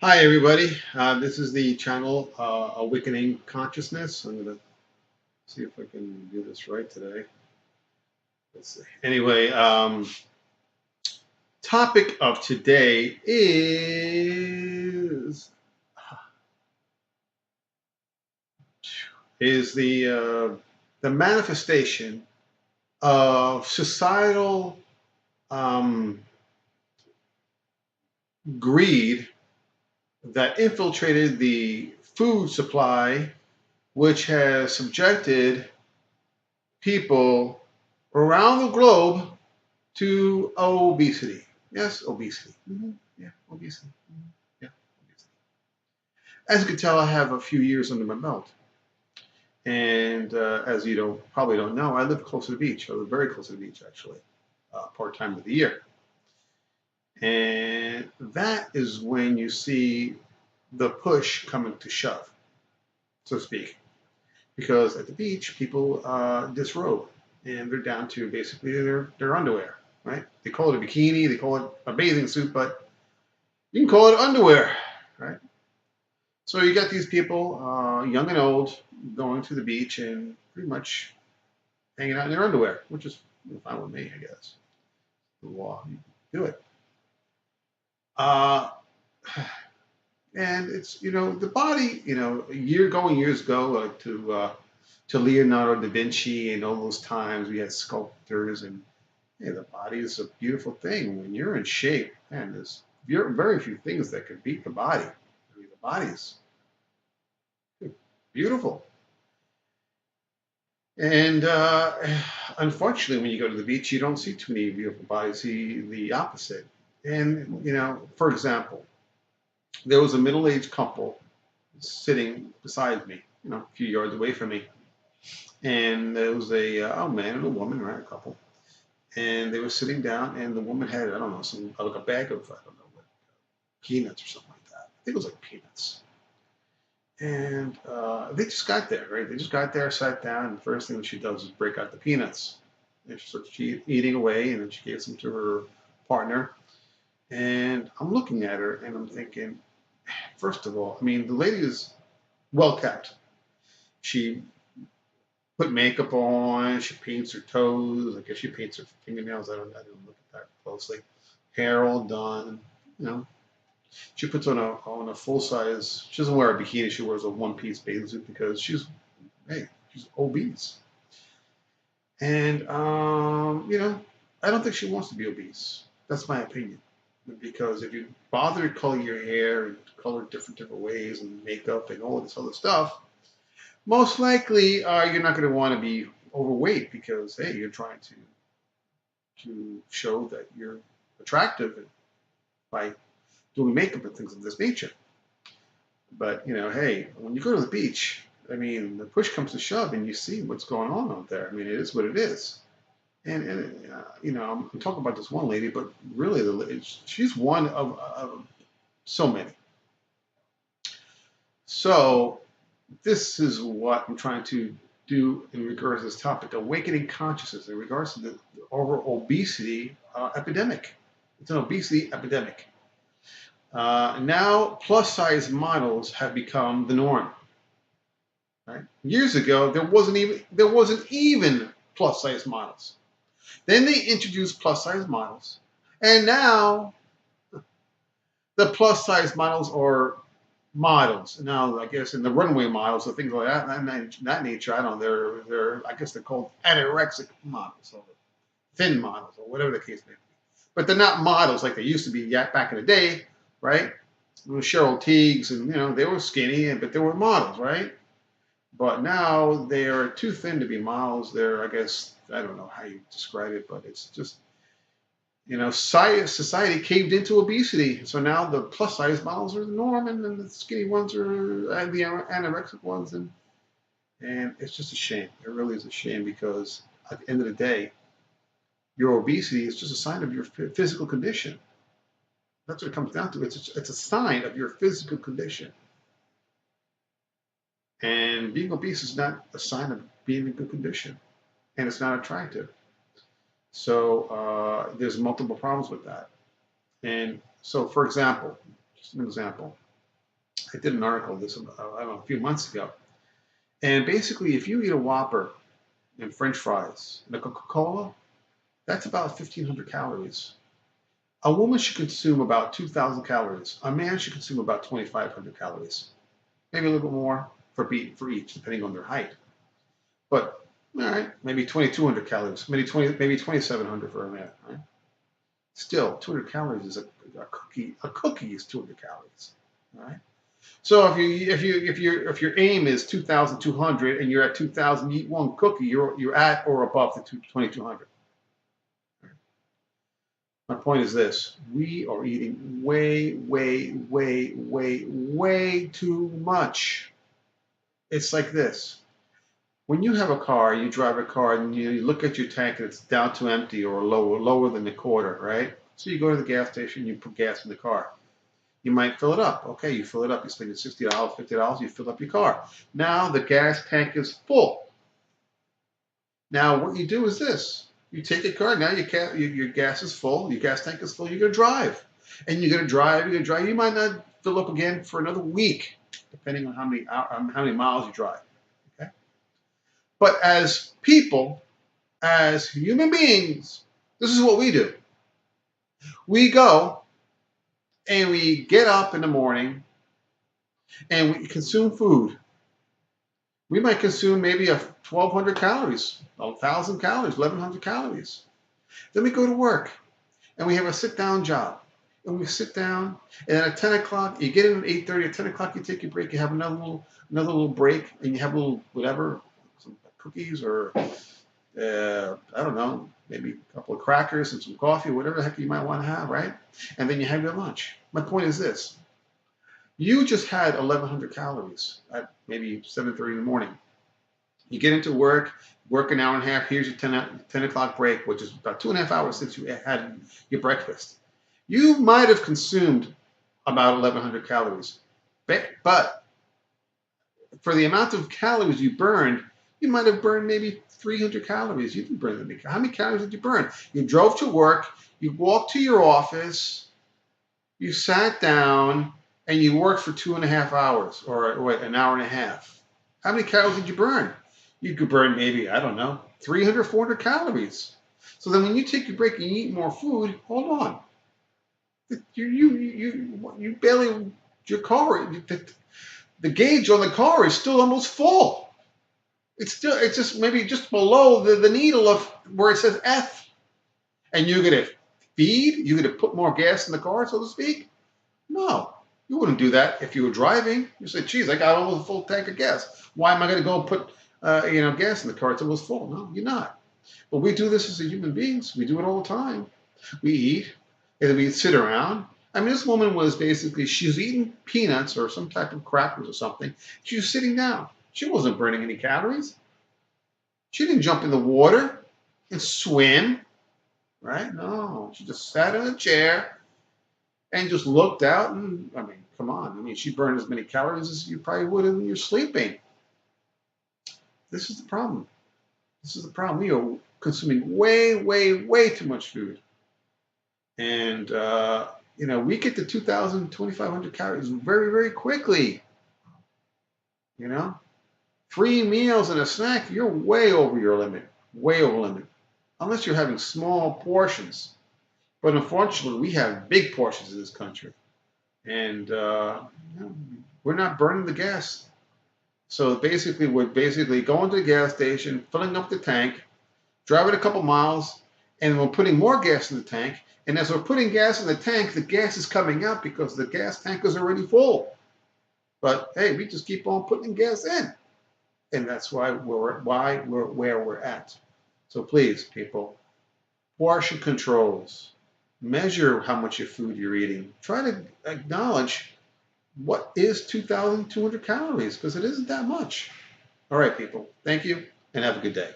Hi, everybody. This is the channel Awakening Consciousness. I'm going to see if I can do this right today. Let's see. Anyway, topic of today is the manifestation of societal um, greed that infiltrated the food supply, which has subjected people around the globe to obesity. Yes, obesity. Yeah, obesity. Yeah, obesity. As you can tell, I have a few years under my belt. And as you probably don't know, I live close to the beach. I live very close to the beach, actually, part time of the year. And that is when you see the push coming to shove, so to speak. Because at the beach, people disrobe and they're down to basically their underwear, right? They call it a bikini, they call it a bathing suit, but you can call it underwear, right? So you got these people, young and old, going to the beach and pretty much hanging out in their underwear, which is fine with me, I guess. The law, you do it. Uh, and it's the body, years ago, to Leonardo da Vinci and all those times we had sculptors and the body is a beautiful thing. When you're in shape, man, there's very few things that can beat the body. I mean, the body's beautiful. And unfortunately, when you go to the beach, you don't see too many beautiful bodies. You see the opposite. And, for example, there was a middle-aged couple sitting beside me, a few yards away from me. And there was a man and a woman, right, a couple. And they were sitting down, and the woman had, I don't know, some like a bag of, I don't know, what, peanuts or something like that. I think it was like peanuts. And they just got there, right? They just got there, sat down, and the first thing that she does is break out the peanuts. And she starts eating away, and then she gives them to her partner. And I'm looking at her, and I'm thinking, first of all, I mean, the lady is well kept. She put makeup on, she paints her toes, I guess she paints her fingernails. I didn't look at that closely. Hair all done, you know, she puts on a full size. She doesn't wear a bikini. She wears a one piece bathing suit because she's obese. And I don't think she wants to be obese. That's my opinion. Because if you bother to color your hair and color different ways and makeup and all this other stuff, most likely you're not going to want to be overweight because hey, you're trying to show that you're attractive by doing makeup and things of this nature. But hey, when you go to the beach, I mean, the push comes to shove, and you see what's going on out there. I mean, it is what it is. And I'm talking about this one lady, but really, she's one of so many. So this is what I'm trying to do in regards to this topic: awakening consciousness in regards to the overall obesity epidemic. It's an obesity epidemic. Now, plus size models have become the norm. Right? Years ago, there wasn't even plus size models. Then they introduced plus size models, and now the plus size models are models. Now, I guess in the runway models or things like that nature, I don't know. They're I guess they're called anorexic models or thin models or whatever the case may be. But they're not models like they used to be yet back in the day, right? Cheryl Teagues and they were skinny, but they were models, right? But now they are too thin to be models. They're, I guess, I don't know how you describe it, but it's just, society caved into obesity. So now the plus size models are the norm, and then the skinny ones are the anorexic ones, and it's just a shame. It really is a shame because at the end of the day, your obesity is just a sign of your physical condition. That's what it comes down to. It's a sign of your physical condition. And being obese is not a sign of being in good condition, and it's not attractive. So there's multiple problems with that. And so, for example, just an example. I did an article on this, I don't know, a few months ago. And basically, if you eat a Whopper and French fries and a Coca-Cola, that's about 1,500 calories. A woman should consume about 2,000 calories. A man should consume about 2,500 calories. Maybe a little bit more for each, depending on their height. But all right, maybe 2,200 calories, maybe 2,700 for a man. Right? Still, 200 calories is a cookie. A cookie is 200 calories. All right. So if your aim is 2,200 and you're at 2,000, you eat one cookie, you're at or above the 2,200. My point is this: we are eating way too much. It's like this. When you have a car, you drive a car and you look at your tank and it's down to empty or lower than the quarter, right? So you go to the gas station, you put gas in the car. You might fill it up. Okay, you fill it up, you spend $60, $50, you fill up your car. Now the gas tank is full. Now what you do is this. You take your car, now your gas is full, your gas tank is full, you're going to drive. And you're going to drive. You might not fill up again for another week, depending on how many miles you drive. Okay? But as people, as human beings, this is what we do. We go and we get up in the morning and we consume food. We might consume maybe 1,200 calories, 1,000 calories, 1,100 calories. Then we go to work and we have a sit-down job. And we sit down, and at 10 o'clock, you get in at 8:30. At 10 o'clock, you take your break. You have another little break, and you have a little whatever, some cookies or I don't know, maybe a couple of crackers and some coffee, whatever the heck you might want to have, right? And then you have your lunch. My point is this. You just had 1,100 calories at maybe 7:30 in the morning. You get into work an hour and a half. Here's your 10 o'clock break, which is about 2.5 hours since you had your breakfast. You might have consumed about 1,100 calories. But for the amount of calories you burned, you might have burned maybe 300 calories. You didn't burn that many. How many calories did you burn? You drove to work, you walked to your office, you sat down, and you worked for 2.5 hours, or an hour and a half. How many calories did you burn? You could burn maybe, I don't know, 300, 400 calories. So then when you take your break and you eat more food, hold on. You barely, your car, the gauge on the car is still almost full. It's just maybe just below the needle of where it says F. And you're going to you're going to put more gas in the car, so to speak? No, you wouldn't do that if you were driving. You say, geez, I got almost a full tank of gas. Why am I going to go and put gas in the car until it's full? No, you're not. But we do this as human beings. We do it all the time. We eat, and we sit around. I mean, this woman was basically, she was eating peanuts or some type of crackers or something. She was sitting down. She wasn't burning any calories. She didn't jump in the water and swim, right? No, she just sat in a chair and just looked out. And I mean, come on. I mean, she burned as many calories as you probably would when you're sleeping. This is the problem. This is the problem. We are consuming way too much food. And, we get to 2,000, 2,500 calories very quickly. 3 meals and a snack, you're way over your limit. Way over limit. Unless you're having small portions. But unfortunately, we have big portions in this country. And we're not burning the gas. So basically, we're going to the gas station, filling up the tank, driving a couple miles, and we're putting more gas in the tank. And as we're putting gas in the tank, the gas is coming out because the gas tank is already full. But hey, we just keep on putting gas in. And that's why we're where we're at. So please, people, portion controls. Measure how much of food you're eating. Try to acknowledge what is 2,200 calories, because it isn't that much. All right, people. Thank you, and have a good day.